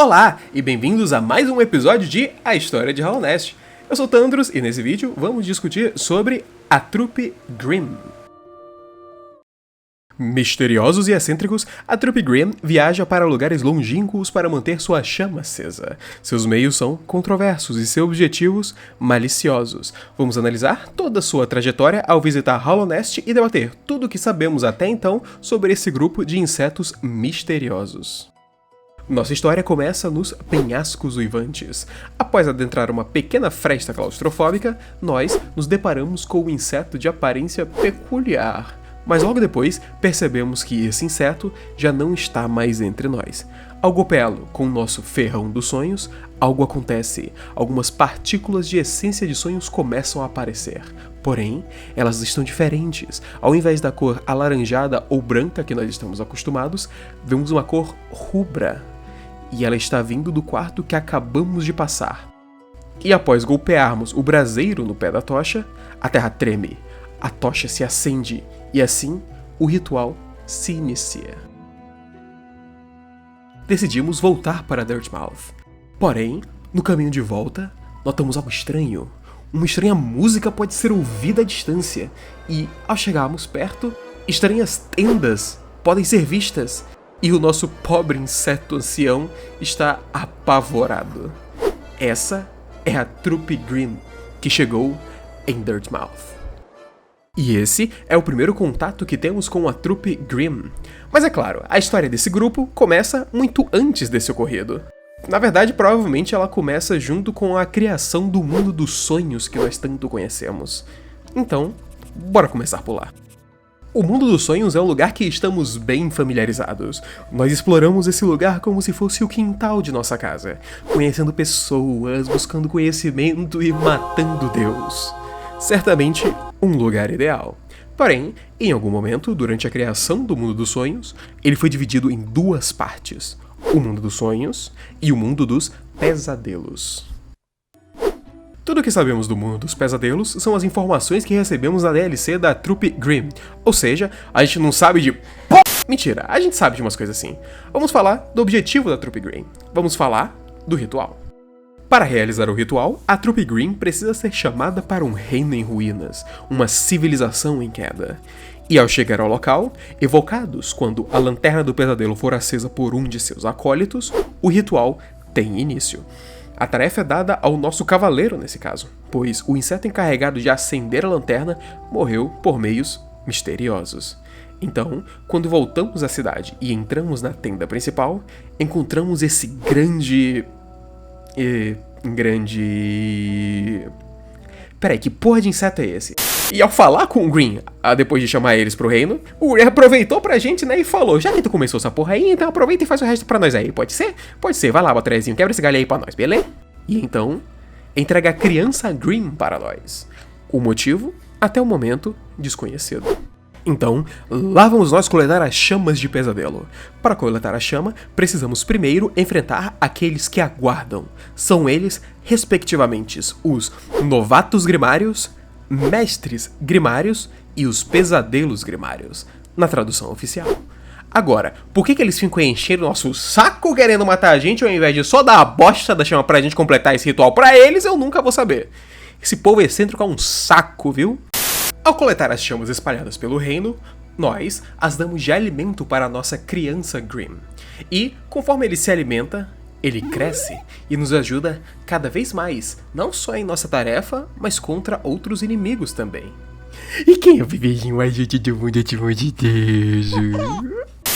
Olá e bem-vindos a mais um episódio de A História de Hollow Nest. Eu sou o Tandros e nesse vídeo vamos discutir sobre a trupe Grimm. Misteriosos e excêntricos, a trupe Grimm viaja para lugares longínquos para manter sua chama acesa. Seus meios são controversos e seus objetivos maliciosos. Vamos analisar toda a sua trajetória ao visitar Hollow Nest e debater tudo o que sabemos até então sobre esse grupo de insetos misteriosos. Nossa história começa nos penhascos uivantes. Após adentrar uma pequena fresta claustrofóbica, nós nos deparamos com um inseto de aparência peculiar. Mas logo depois, percebemos que esse inseto já não está mais entre nós. Ao golpeá-lo com o nosso ferrão dos sonhos, algo acontece. Algumas partículas de essência de sonhos começam a aparecer. Porém, elas estão diferentes. Ao invés da cor alaranjada ou branca que nós estamos acostumados, vemos uma cor rubra. E ela está vindo do quarto que acabamos de passar. E após golpearmos o braseiro no pé da tocha, a terra treme, a tocha se acende e assim o ritual se inicia. Decidimos voltar para Dirtmouth. Porém, no caminho de volta, notamos algo estranho. Uma estranha música pode ser ouvida à distância e, ao chegarmos perto, estranhas tendas podem ser vistas. E o nosso pobre inseto ancião está apavorado. Essa é a trupe Grimm que chegou em Dirtmouth. E esse é o primeiro contato que temos com a trupe Grimm. Mas é claro, a história desse grupo começa muito antes desse ocorrido. Na verdade, provavelmente ela começa junto com a criação do mundo dos sonhos que nós tanto conhecemos. Então, bora começar por lá. O mundo dos sonhos é um lugar que estamos bem familiarizados. Nós exploramos esse lugar como se fosse o quintal de nossa casa, conhecendo pessoas, buscando conhecimento e matando Deus. Certamente, um lugar ideal. Porém, em algum momento, durante a criação do mundo dos sonhos, ele foi dividido em duas partes: o mundo dos sonhos e o mundo dos pesadelos. Tudo o que sabemos do mundo dos pesadelos são as informações que recebemos na DLC da trupe Grimm. Ou seja, a gente não sabe de... Mentira, a gente sabe de umas coisas assim. Vamos falar do objetivo da trupe Grimm. Vamos falar do ritual. Para realizar o ritual, a trupe Grimm precisa ser chamada para um reino em ruínas, uma civilização em queda. E ao chegar ao local, evocados quando a lanterna do pesadelo for acesa por um de seus acólitos, o ritual tem início. A tarefa é dada ao nosso cavaleiro nesse caso, pois o inseto encarregado de acender a lanterna morreu por meios misteriosos. Então, quando voltamos à cidade e entramos na tenda principal, encontramos esse grande... Peraí, que porra de inseto é esse? E ao falar com o Grimm, depois de chamar eles pro reino, o Grimm aproveitou pra gente, né, e falou: já que tu começou essa porra aí, então aproveita e faz o resto pra nós aí, pode ser? Pode ser, vai lá, Botrezinho, quebra esse galho aí pra nós, beleza? E então, entrega a criança Grimm para nós. O motivo, até o momento, desconhecido. Então, lá vamos nós coletar as chamas de pesadelo. Para coletar a chama, precisamos primeiro enfrentar aqueles que aguardam. São eles, respectivamente, os novatos grimários, mestres grimários e os pesadelos grimários, na tradução oficial. Agora, por que eles ficam enchendo o nosso saco querendo matar a gente ao invés de só dar a bosta da chama pra gente completar esse ritual pra eles, eu nunca vou saber. Esse povo excêntrico é um saco, viu? Ao coletar as chamas espalhadas pelo reino, nós as damos de alimento para a nossa criança Grimm. E, conforme ele se alimenta, ele cresce e nos ajuda cada vez mais, não só em nossa tarefa, mas contra outros inimigos também. E quem é o bebezinho mais gente do mundo, de Deus?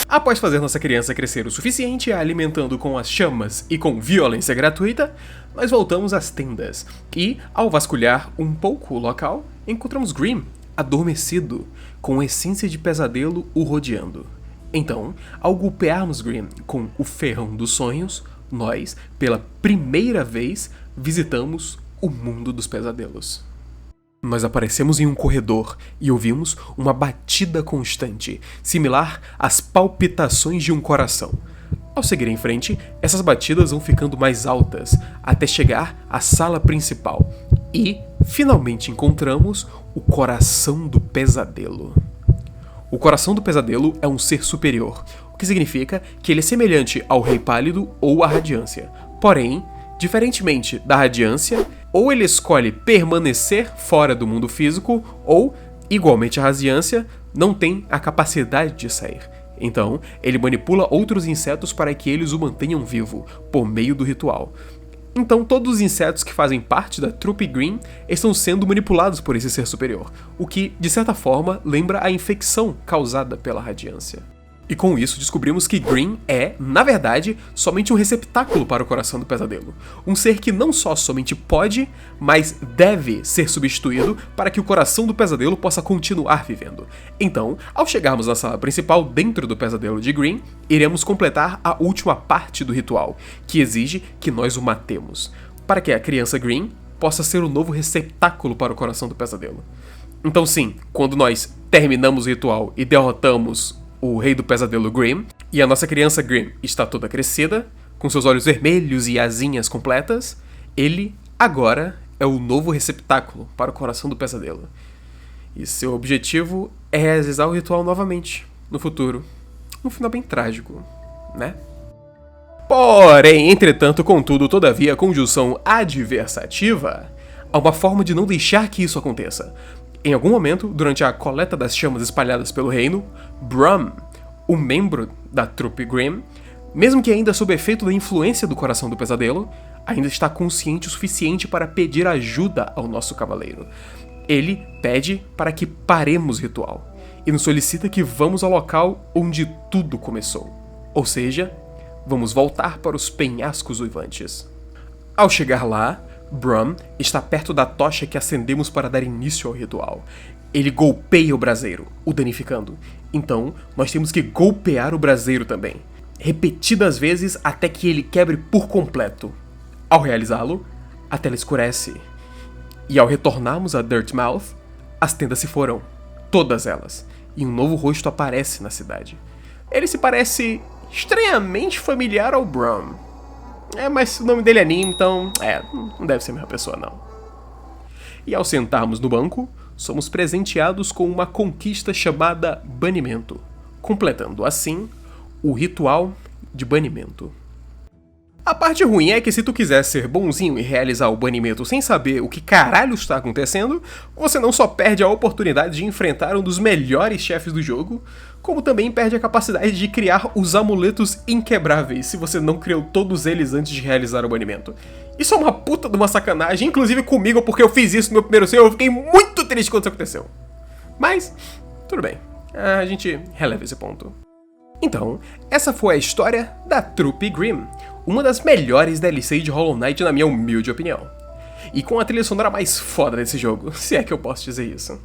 Após fazer nossa criança crescer o suficiente, alimentando com as chamas e com violência gratuita, nós voltamos às tendas. E, ao vasculhar um pouco o local, encontramos Grimm adormecido, com essência de pesadelo o rodeando. Então, ao golpearmos Grimm com o ferrão dos sonhos, nós, pela primeira vez, visitamos o mundo dos pesadelos. Nós aparecemos em um corredor e ouvimos uma batida constante, similar às palpitações de um coração. Ao seguir em frente, essas batidas vão ficando mais altas, até chegar à sala principal. E, finalmente, encontramos o coração do pesadelo. O coração do pesadelo é um ser superior, o que significa que ele é semelhante ao Rei Pálido ou à Radiância. Porém, diferentemente da Radiância, ou ele escolhe permanecer fora do mundo físico, ou, igualmente à Radiância, não tem a capacidade de sair. Então, ele manipula outros insetos para que eles o mantenham vivo, por meio do ritual. Então, todos os insetos que fazem parte da trupe Green estão sendo manipulados por esse ser superior, o que, de certa forma, lembra a infecção causada pela Radiância. E com isso, descobrimos que Green é, na verdade, somente um receptáculo para o coração do pesadelo. Um ser que não só somente pode, mas deve ser substituído para que o coração do pesadelo possa continuar vivendo. Então, ao chegarmos na sala principal dentro do pesadelo de Green, iremos completar a última parte do ritual, que exige que nós o matemos, para que a criança Green possa ser o novo receptáculo para o coração do pesadelo. Então sim, quando nós terminamos o ritual e derrotamos o rei do pesadelo Grimm, e a nossa criança Grimm está toda crescida, com seus olhos vermelhos e asinhas completas, ele agora é o novo receptáculo para o coração do pesadelo. E seu objetivo é realizar o ritual novamente, no futuro. Um final bem trágico, né? Porém, entretanto, contudo, todavia, a conjunção adversativa, há uma forma de não deixar que isso aconteça. Em algum momento, durante a coleta das chamas espalhadas pelo reino, Brum, um membro da trupe Grimm, mesmo que ainda sob efeito da influência do coração do pesadelo, ainda está consciente o suficiente para pedir ajuda ao nosso cavaleiro. Ele pede para que paremos o ritual, e nos solicita que vamos ao local onde tudo começou. Ou seja, vamos voltar para os penhascos uivantes. Ao chegar lá, Brum está perto da tocha que acendemos para dar início ao ritual. Ele golpeia o braseiro, o danificando. Então, nós temos que golpear o braseiro também, repetidas vezes até que ele quebre por completo. Ao realizá-lo, a tela escurece. E ao retornarmos a Dirtmouth, as tendas se foram, todas elas, e um novo rosto aparece na cidade. Ele se parece estranhamente familiar ao Brum. Mas o nome dele é Nim, então, não deve ser a mesma pessoa, não. E ao sentarmos no banco, somos presenteados com uma conquista chamada banimento, completando assim o ritual de banimento. A parte ruim é que se tu quiser ser bonzinho e realizar o banimento sem saber o que caralho está acontecendo, você não só perde a oportunidade de enfrentar um dos melhores chefes do jogo, como também perde a capacidade de criar os amuletos inquebráveis se você não criou todos eles antes de realizar o banimento. Isso é uma puta de uma sacanagem, inclusive comigo, porque eu fiz isso no meu primeiro save, eu fiquei muito triste quando isso aconteceu. Mas, tudo bem, a gente releva esse ponto. Então, essa foi a história da trupe Grimm, uma das melhores DLCs de Hollow Knight na minha humilde opinião. E com a trilha sonora mais foda desse jogo, se é que eu posso dizer isso.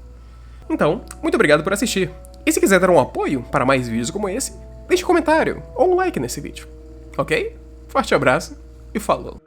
Então, muito obrigado por assistir. E se quiser dar um apoio para mais vídeos como esse, deixe um comentário ou um like nesse vídeo. Ok? Forte abraço e falou!